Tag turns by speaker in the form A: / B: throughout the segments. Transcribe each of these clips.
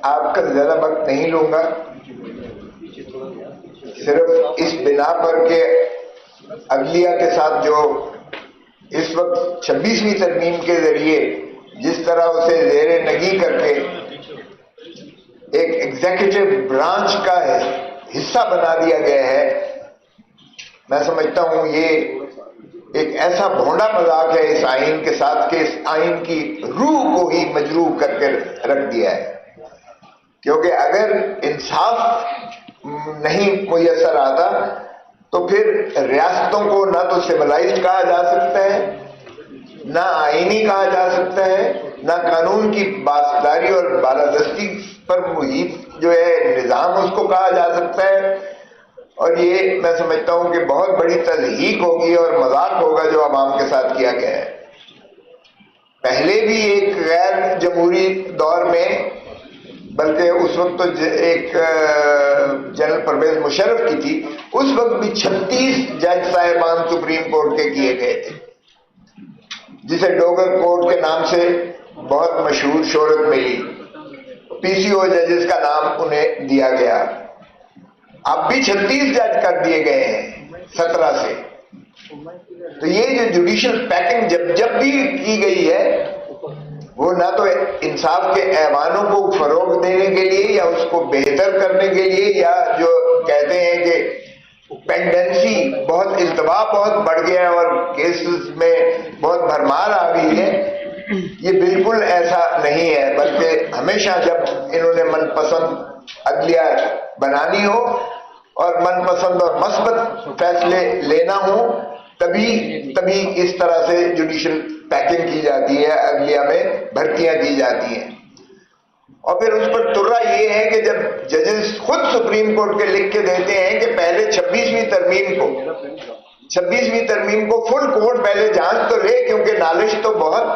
A: آپ کا زیادہ وقت نہیں لوں گا، صرف اس بنا پر کہ عدلیہ کے ساتھ جو اس وقت 26ویں ترمیم کے ذریعے جس طرح اسے زیر نگی کر کے ایک ایگزیکٹو برانچ کا حصہ بنا دیا گیا ہے، میں سمجھتا ہوں یہ ایک ایسا بھونڈا مذاق ہے اس آئین کے ساتھ کہ اس آئین کی روح کو ہی مجروح کر کے رکھ دیا ہے. کیونکہ اگر انصاف نہیں میسر آتا تو پھر ریاستوں کو نہ تو سویلائزڈ کہا جا سکتا ہے، نہ آئینی کہا جا سکتا ہے، نہ قانون کی پاسداری اور بالادستی پر محیط جو ہے نظام اس کو کہا جا سکتا ہے. اور یہ میں سمجھتا ہوں کہ بہت بڑی تضحیک ہوگی اور مذاق ہوگا جو عوام کے ساتھ کیا گیا ہے. پہلے بھی ایک غیر جمہوری دور میں، بلکہ اس وقت تو ایک جنرل پرویز مشرف کی تھی، اس وقت بھی 36 جج صاحبان سپریم کورٹ کے کیے گئے تھے، جسے ڈوگر کورٹ کے نام سے بہت مشہور شہرت ملی. پی سی او ججز کا نام انہیں دیا گیا. اب بھی 36 جج کر دیے گئے ہیں 17 سے. تو یہ جو جوڈیشل پیکنگ جب بھی کی گئی ہے، وہ نہ تو انصاف کے ایوانوں کو فروغ دینے کے لیے یا اس کو بہتر کرنے کے لیے، یا جو کہتے ہیں کہ پینڈنسی بہت التوا بہت بڑھ گیا ہے اور کیسز میں بہت بھرمار آ گئی ہے، یہ بالکل ایسا نہیں ہے. بلکہ ہمیشہ جب انہوں نے من پسند عدلیہ بنانی ہو اور من پسند اور مثبت فیصلے لینا ہو، تبھی اس طرح سے جوڈیشل پیکنگ کی جاتی ہے، عدلیہ میں بھرتیاں کی جاتی ہیں. اور پھر اس پر ترا یہ ہے کہ جب ججز خود سپریم کورٹ کے لکھ کے دیتے ہیں کہ پہلے 26ویں ترمیم کو فل کورٹ پہلے جانچ تو لے، کیونکہ نالش تو بہت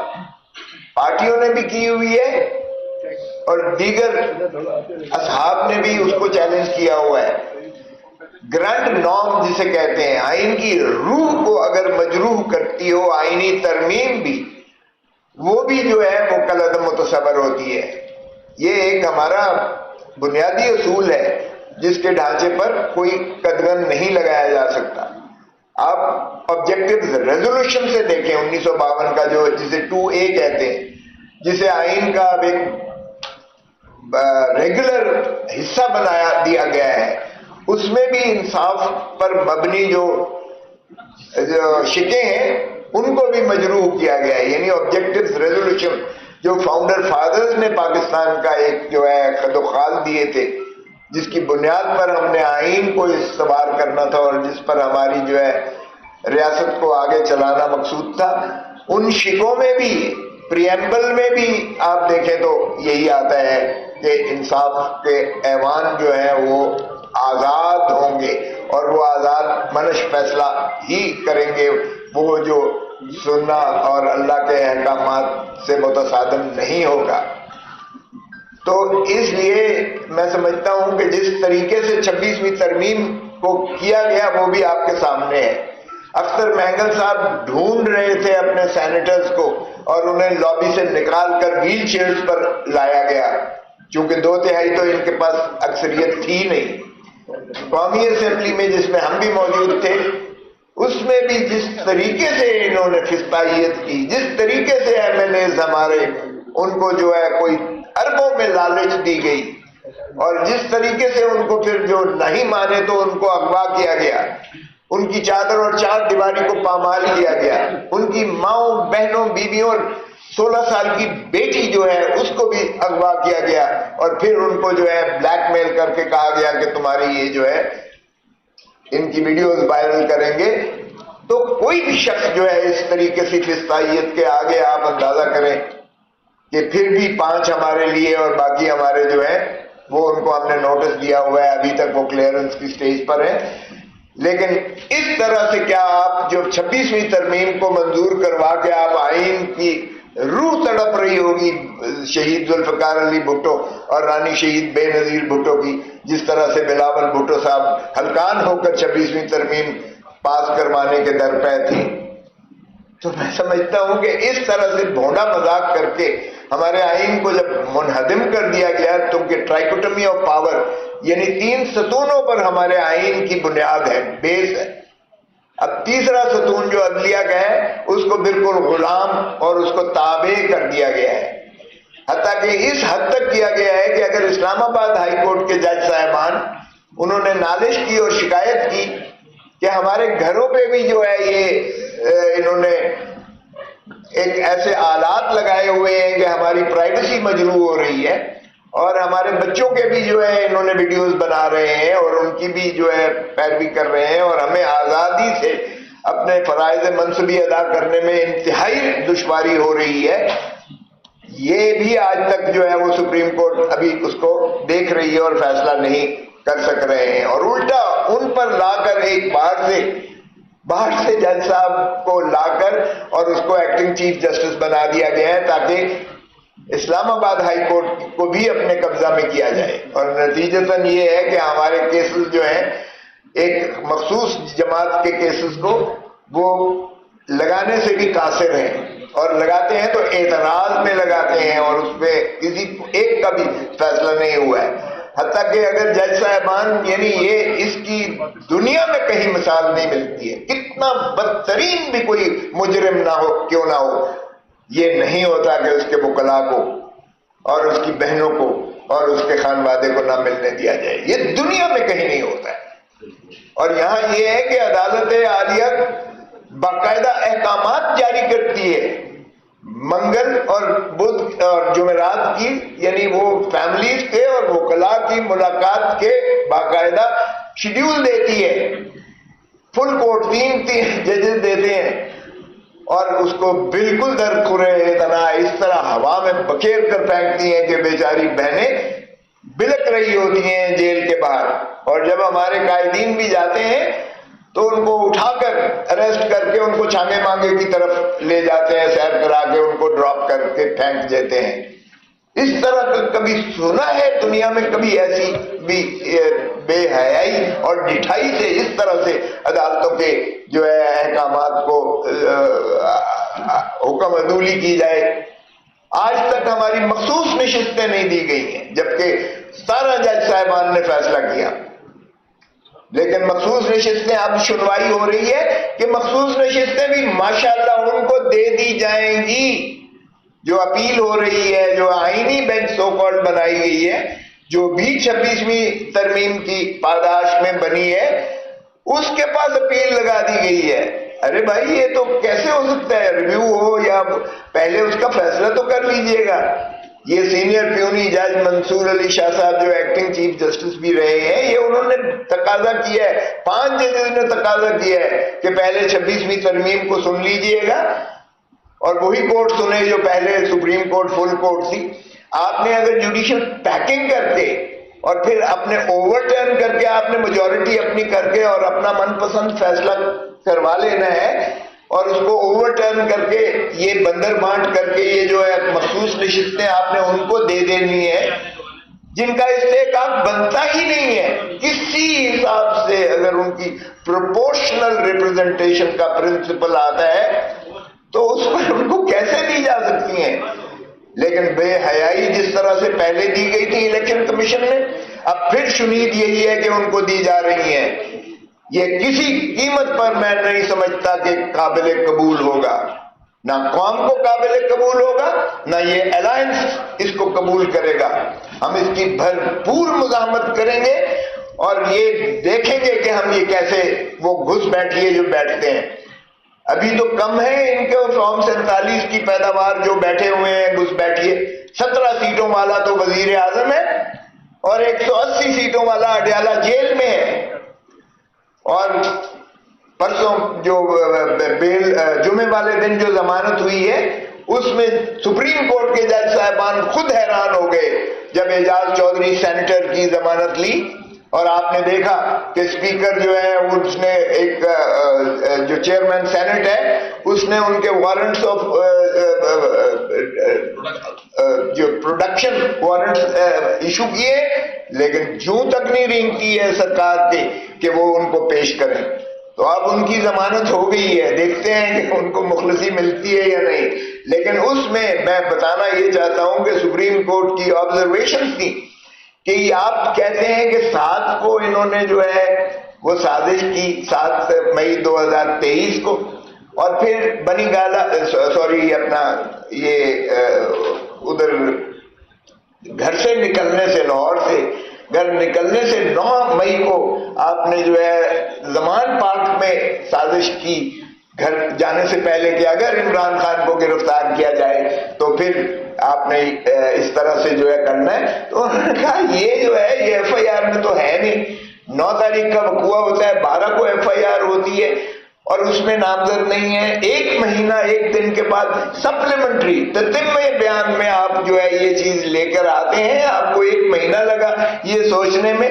A: پارٹیوں نے بھی کی ہوئی ہے اور دیگر اصحاب نے بھی اس کو چیلنج کیا ہوا ہے. گرانڈ نارم جسے کہتے ہیں، آئین کی روح کو اگر مجروح کرتی ہو آئینی ترمیم بھی، وہ بھی جو ہے وہ کالعدم متصور ہوتی ہے. یہ ایک ہمارا بنیادی اصول ہے جس کے ڈھانچے پر کوئی قدغن نہیں لگایا جا سکتا. آپ آبجیکٹو ریزولوشن سے دیکھیں 1952 کا، جو جسے 2A کہتے ہیں، جسے آئین کا ایک ریگولر حصہ بنایا دیا گیا ہے، اس میں بھی انصاف پر مبنی جو شکیں ہیں ان کو بھی مجروح کیا گیا ہے. یعنی آبجیکٹو ریزولوشن جو فاؤنڈر فادرز نے پاکستان کا ایک جو ہے خد و خال دیے تھے، جس کی بنیاد پر ہم نے آئین کو استوار کرنا تھا اور جس پر ہماری جو ہے ریاست کو آگے چلانا مقصود تھا، ان شکوں میں بھی پریمبل میں بھی آپ دیکھیں تو یہی آتا ہے کہ انصاف کے ایوان جو ہیں وہ آزاد ہوں گے اور وہ آزاد منش فیصلہ ہی کریں گے، وہ جو سننا اور اللہ کے احکامات سے متصادم نہیں ہوگا. تو اس لیے میں سمجھتا ہوں کہ جس طریقے سے 26ویں ترمیم کو کیا گیا وہ بھی آپ کے سامنے ہے. اختر مینگل صاحب ڈھونڈ رہے تھے اپنے سینیٹرز کو اور انہیں لابی سے نکال کر ویل چیئرز پر لایا گیا، چونکہ 2/3 تو ان کے پاس اکثریت تھی نہیں. قومی اسمبلی میں جس میں ہم بھی موجود تھے، اس میں بھی جس طریقے سے انہوں نے فسطائیت کی، جس طریقے سے MLAs ہمارے ان کو جو ہے کوئی اربوں میں لالچ دی گئی، اور جس طریقے سے ان کو پھر جو نہیں مانے تو ان کو اغوا کیا گیا، ان کی چادر اور چار دیواری کو پامال کیا گیا، ان کی ماؤں بہنوں بیویوں اور 16 سال کی بیٹی جو ہے اس کو بھی اغوا کیا گیا، اور پھر ان کو جو ہے بلیک میل کر کے کہا گیا کہ تمہاری یہ جو ہے ان کی ویڈیوز وائرل کریں گے. تو کوئی بھی شخص جو ہے اس طریقے سے فسطائیت کے آگے آپ اندازہ کریں کہ پھر بھی 5 ہمارے لیے اور باقی ہمارے جو ہیں وہ ان کو ہم نے نوٹس دیا ہوا ہے، ابھی تک وہ کلیئرنس کی سٹیج پر ہیں. لیکن اس طرح سے کیا آپ جو 26ویں ترمیم کو منظور کروا کے آپ آئین کی روح تڑپ رہی ہوگی شہید ذوالفقار علی بھٹو اور رانی شہید بے نظیر بھٹو کی، جس طرح سے بلاول بھٹو صاحب ہلکان ہو کر 26ویں ترمیم پاس کروانے کے در پہ تھی. تو میں سمجھتا ہوں کہ اس طرح سے بھونڈا مذاق کر کے ہمارے آئین کو جب منہدم کر دیا گیا تو کہ ٹرائکوٹمی آف پاور، یعنی 3 ستونوں پر ہمارے آئین کی بنیاد ہے، بیس ہے. اب تیسرا ستون جو عدلیہ کا ہے اس کو بالکل غلام اور اس کو تابع کر دیا گیا ہے. حتیٰ کہ اس حد تک کیا گیا ہے کہ اگر اسلام آباد ہائی کورٹ کے جج صاحبان انہوں نے نالش کی اور شکایت کی کہ ہمارے گھروں پہ بھی جو ہے یہ انہوں نے ایک ایسے آلات لگائے ہوئے ہیں کہ ہماری پرائیویسی مجروح ہو رہی ہے، اور ہمارے بچوں کے بھی جو ہے انہوں نے ویڈیوز بنا رہے ہیں اور ان کی بھی جو ہے پیروی کر رہے ہیں، اور ہمیں آزادی سے اپنے فرائض منصبی ادا کرنے میں انتہائی دشواری ہو رہی ہے، یہ بھی آج تک جو ہے وہ سپریم کورٹ ابھی اس کو دیکھ رہی ہے اور فیصلہ نہیں کر سک رہے ہیں. اور الٹا ان پر لا کر ایک باہر سے جج صاحب کو لا کر اور اس کو ایکٹنگ چیف جسٹس بنا دیا گیا ہے تاکہ اسلام آباد ہائی کورٹ کو بھی اپنے قبضہ میں کیا جائے. اور نتیجتاً یہ ہے کہ ہمارے کیسز جو ہیں ایک مخصوص جماعت کے کیسز کو وہ لگانے سے بھی قاصر ہیں، اور لگاتے ہیں تو اعتراض میں لگاتے ہیں اور اس پہ کسی ایک کا بھی فیصلہ نہیں ہوا ہے. حتیٰ کہ اگر جج صاحبان یعنی یہ اس کی دنیا میں کہیں مثال نہیں ملتی ہے، کتنا بدترین بھی کوئی مجرم نہ ہو کیوں نہ ہو، یہ نہیں ہوتا کہ اس کے وکلاء کو اور اس کی بہنوں کو اور اس کے خانوادے کو نہ ملنے دیا جائے. یہ دنیا میں کہیں نہیں ہوتا ہے. اور یہاں یہ ہے کہ عدالت عالیہ باقاعدہ احکامات جاری کرتی ہے منگل اور بدھ اور جمعرات کی، یعنی وہ فیملیز کے اور وکلاء کی ملاقات کے باقاعدہ شیڈیول دیتی ہے. فل کورٹ 3 ججز دیتے ہیں اور اس کو بالکل درخورے اتنا اس طرح ہوا میں بکھیر کر پھینکتی ہیں کہ بیچاری بہنیں بلک رہی ہوتی ہیں جیل کے باہر. اور جب ہمارے قائدین بھی جاتے ہیں تو ان کو اٹھا کر اریسٹ کر کے ان کو چھانگے مانگے کی طرف لے جاتے ہیں، سیر کرا کے ان کو ڈراپ کر کے پھینک دیتے ہیں. اس طرح کبھی سنا ہے دنیا میں کبھی ایسی بھی بے حیائی اور ڈٹھائی سے اس طرح سے عدالتوں کے جو ہے احکامات کو حکم عدولی کی جائے؟ آج تک ہماری مخصوص نشستیں نہیں دی گئی ہیں جبکہ 17 جج صاحبان نے فیصلہ کیا. لیکن مخصوص نشستیں اب سنوائی ہو رہی ہے کہ مخصوص نشستیں بھی ماشاءاللہ ان کو دے دی جائیں گی. جو اپیل ہو رہی ہے، جو آئینی بینچ سو کالڈ بنائی گئی ہے، جو بھی 26ویں ترمیم کی پاداش میں بنی ہے، اس کے پاس اپیل لگا دی گئی ہے. ارے بھائی یہ تو کیسے ہو سکتا ہے؟ ریویو ہو یا پہلے اس کا فیصلہ تو کر لیجئے گا. یہ سینئر پیونی جج منصور علی شاہ صاحب جو ایکٹنگ چیف جسٹس بھی رہے ہیں، یہ انہوں نے تقاضا کیا ہے، 5 ججز نے تقاضا کیا ہے کہ پہلے 26ویں ترمیم کو سن لیجئے گا، اور وہی کورٹ سنے جو پہلے سپریم کورٹ فل کورٹ تھی. آپ نے اگر جوڈیشل پیکنگ کر کے اور پھر اپنے اوور ٹرن کر کے آپ نے میجورٹی اپنی کر کے اور اپنا من پسند فیصلہ کروا لینا ہے اور اس کو اوور ٹرن کر کے یہ بندر بانٹ کر کے یہ جو ہے مخصوص نشستیں آپ نے ان کو دے دینی ہے جن کا استحقاق بنتا ہی نہیں ہے. کسی حساب سے اگر ان کی پروپورشنل ریپرزنٹیشن کا پرنسپل آتا ہے تو اس پر ان کو کیسے دی جا سکتی ہیں؟ لیکن بے حیائی جس طرح سے پہلے دی گئی تھی الیکشن کمیشن نے، اب پھر شنید یہی ہے کہ ان کو دی جا رہی ہیں. یہ کسی قیمت پر میں نہیں سمجھتا کہ قابل قبول ہوگا، نہ قوم کو قابل قبول ہوگا نہ یہ الائنس اس کو قبول کرے گا. ہم اس کی بھرپور مزاحمت کریں گے اور یہ دیکھیں گے کہ ہم یہ کیسے وہ گھس بیٹھیے جو بیٹھتے ہیں. ابھی تو کم ہے ان کے فارم 47 کی پیداوار جو بیٹھے ہوئے ہیں گھس بیٹھیے. 17 سیٹوں والا تو وزیر اعظم ہے اور 180 سیٹوں والا اڈیالہ جیل میں ہے. اور پرسوں جو جمعے والے دن جو ضمانت ہوئی ہے اس میں سپریم کورٹ کے جج صاحبان خود حیران ہو گئے جب اعجاز چودھری سینیٹر کی ضمانت لی. اور آپ نے دیکھا کہ اسپیکر جو ہے اس نے ایک جو چیئرمین سینٹ ہے اس نے ان کے وارنٹس آف جو پروڈکشن وارنٹس ایشو کیے، لیکن جوں تک نہیں رنگ کی ہے سرکار کے کہ وہ ان کو پیش کریں. تو اب ان کی ضمانت ہو گئی ہے، دیکھتے ہیں کہ ان کو مخلصی ملتی ہے یا نہیں. لیکن اس میں میں بتانا یہ چاہتا ہوں کہ سپریم کورٹ کی آبزرویشن تھی کہ یہ آپ کہتے ہیں کہ 7 کو انہوں نے جو ہے وہ سازش کی 7 مئی 2023 کو، اور پھر بنی گالا سوری اپنا یہ ادھر گھر سے نکلنے سے، لاہور سے گھر نکلنے سے 9 مئی کو آپ نے جو ہے زمان پارک میں سازش کی گھر جانے سے پہلے کہ اگر عمران خان کو گرفتار کیا جائے تو پھر آپ نے اس طرح سے جو ہے کرنا ہے. تو انہوں نے کہا یہ جو ہے یہ ایف آئی آر میں تو ہے نہیں. 9 تاریخ کا وقوع ہوتا ہے، 12 کو ایف آئی آر ہوتی ہے اور اس میں نامزد نہیں ہے. 1 مہینہ 1 دن کے بعد سپلیمنٹری تتمہ بیان میں آپ جو ہے یہ چیز لے کر آتے ہیں. آپ کو 1 مہینہ لگا یہ سوچنے میں.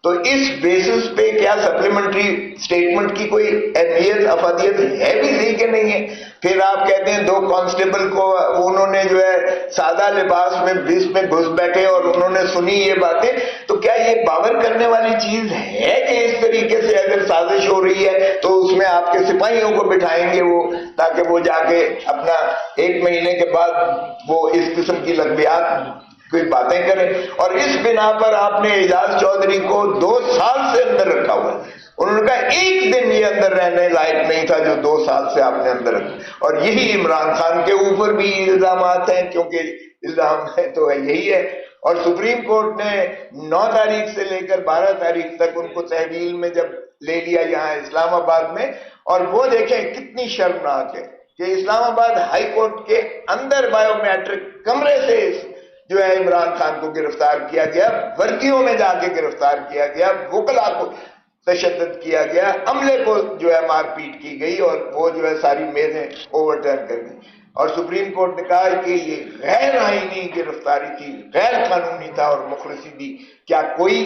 A: تو اس بیسس پہ کیا سپلیمنٹری سٹیٹمنٹ کی کوئی اہمیت افادیت ہے بھی صحیح کہ نہیں ہے؟ پھر آپ کہتے ہیں 2 کانسٹیبل کو انہوں نے جو ہے سادہ لباس میں بیس میں گھس بیٹھے اور انہوں نے سنی یہ باتیں. تو کیا یہ باور کرنے والی چیز ہے کہ اس طریقے سے اگر سازش ہو رہی ہے تو اس میں آپ کے سپاہیوں کو بٹھائیں گے وہ تاکہ وہ جا کے اپنا 1 مہینے کے بعد وہ اس قسم کی لغویات کوئی باتیں کریں؟ اور اس بنا پر آپ نے اعجاز چودھری کو 2 سال سے اندر رکھا ہوا ہے. انہوں نے کہا 1 دن یہ اندر رہنے لائق نہیں تھا جو 2 سال سے آپ نے اندر رکھا. اور یہی عمران خان کے اوپر بھی الزامات ہیں، کیونکہ الزام ہے تو یہی ہے. اور سپریم کورٹ نے 9 تاریخ سے لے کر 12 تاریخ تک ان کو تحویل میں جب لے لیا یہاں اسلام آباد میں، اور وہ دیکھیں کتنی شرمناک ہے کہ اسلام آباد ہائی کورٹ کے اندر بایو میٹرک کمرے سے جو ہے عمران خان کو گرفتار کیا گیا، وردیوں میں جا کے گرفتار کیا گیا، وکلا کو تشدد کیا گیا، عملے کو جو ہے مار پیٹ کی گئی اور وہ جو ہے ساری میزیں اوور ٹرن کر گئی. اور سپریم کورٹ نے کہا کہ یہ غیر آئینی گرفتاری تھی، غیر قانونی تھا اور مخلصی تھی. کیا کوئی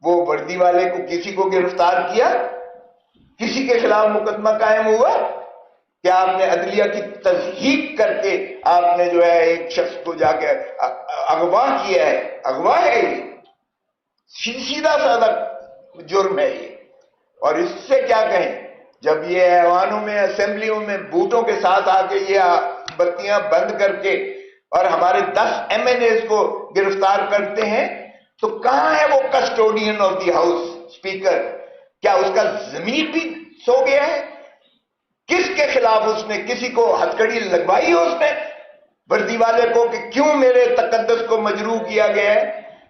A: وہ وردی والے کو کسی کو گرفتار کیا؟ کسی کے خلاف مقدمہ قائم ہوا؟ کیا آپ نے عدلیہ کی تصحیح کر کے آپ نے جو ہے ایک شخص کو جا کے اغوا کیا ہے؟ اغوا ہے یہ، سیدھا سادہ جرم ہے یہ. اور اس سے کیا کہیں جب یہ ایوانوں میں اسمبلیوں میں بوٹوں کے ساتھ آ کے یہ بتیاں بند کر کے اور ہمارے 10 ایم این ایز کو گرفتار کرتے ہیں، تو کہاں ہے وہ custodian of the house speaker? کیا اس کا ضمیر بھی سو گیا ہے؟ کس کے خلاف اس نے کسی کو ہتھکڑی لگوائی ہے اس نے وردی والے کو کہ کیوں میرے تقدس کو مجروح کیا گیا ہے؟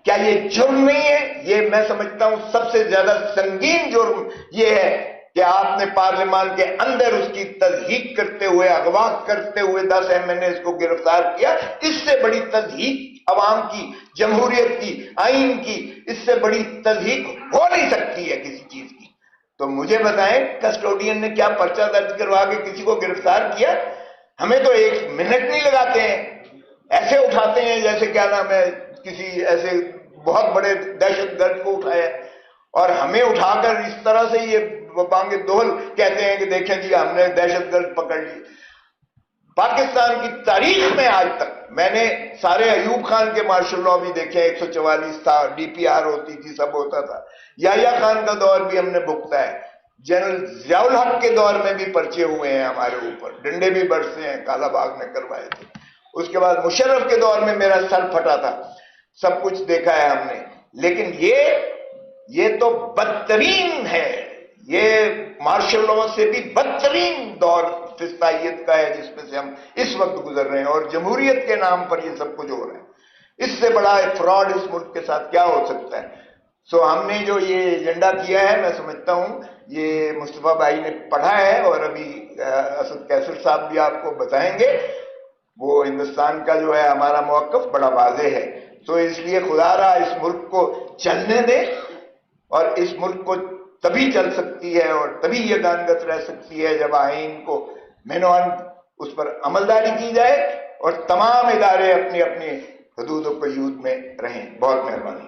A: کیا یہ جرم نہیں ہے؟ یہ میں سمجھتا ہوں سب سے زیادہ سنگین جرم یہ ہے کہ آپ نے پارلیمان کے اندر اس کی تضحیق کرتے ہوئے، اغوا کرتے ہوئے 10 ایم این ایز کو گرفتار کیا. اس سے بڑی تضحیق عوام کی، جمہوریت کی، آئین کی، اس سے بڑی تضحیق ہو نہیں سکتی ہے کسی چیز کی. تو مجھے بتائیں کسٹوڈین نے کیا پرچہ درج کروا کے کسی کو گرفتار کیا؟ ہمیں تو 1 منٹ نہیں لگاتے ہیں، ایسے اٹھاتے ہیں جیسے کیا نام ہے کسی ایسے بہت بڑے دہشت گرد کو اٹھایا، اور ہمیں اٹھا کر اس طرح سے یہ بانگ دہل کہتے ہیں کہ دیکھیں جی ہم نے دہشت گرد پکڑ لی. پاکستان کی تاریخ میں آج تک میں نے سارے ایوب خان کے مارشل لاء بھی دیکھے، 144 تھا، ڈی پی آر ہوتی تھی، سب ہوتا تھا. یحییٰ خان کا دور بھی ہم نے بھگتا ہے، جنرل ضیاء الحق کے دور میں بھی پرچے ہوئے ہیں ہمارے اوپر، ڈنڈے بھی برسے ہیں، کالا باغ میں کروائے تھے. اس کے بعد مشرف کے دور میں میرا سر پھٹا تھا. سب کچھ دیکھا ہے ہم نے. لیکن یہ تو بدترین ہے، یہ مارشل لاء سے بھی بدترین دور فسطائیت کا ہے جس میں سے ہم اس وقت گزر رہے ہیں، اور جمہوریت کے نام پر یہ سب کچھ ہو رہا ہے. اس سے بڑا فراڈ اس ملک کے ساتھ کیا ہو سکتا ہے؟ سو ہم نے جو یہ ایجنڈا کیا ہے، میں سمجھتا ہوں یہ مصطفیٰ بھائی نے پڑھا ہے، اور ابھی اسد کیسر صاحب بھی آپ کو بتائیں گے. وہ ہندوستان کا جو ہے ہمارا موقف بڑا واضح ہے. تو اس لیے خدا را اس ملک کو چلنے دے، اور اس ملک کو تبھی چل سکتی ہے اور تبھی یہ گانگت رہ سکتی ہے جب آئین کو مینوان اس پر عملداری کی جائے اور تمام ادارے اپنی اپنی حدود و قیود میں رہیں. بہت مہربانی.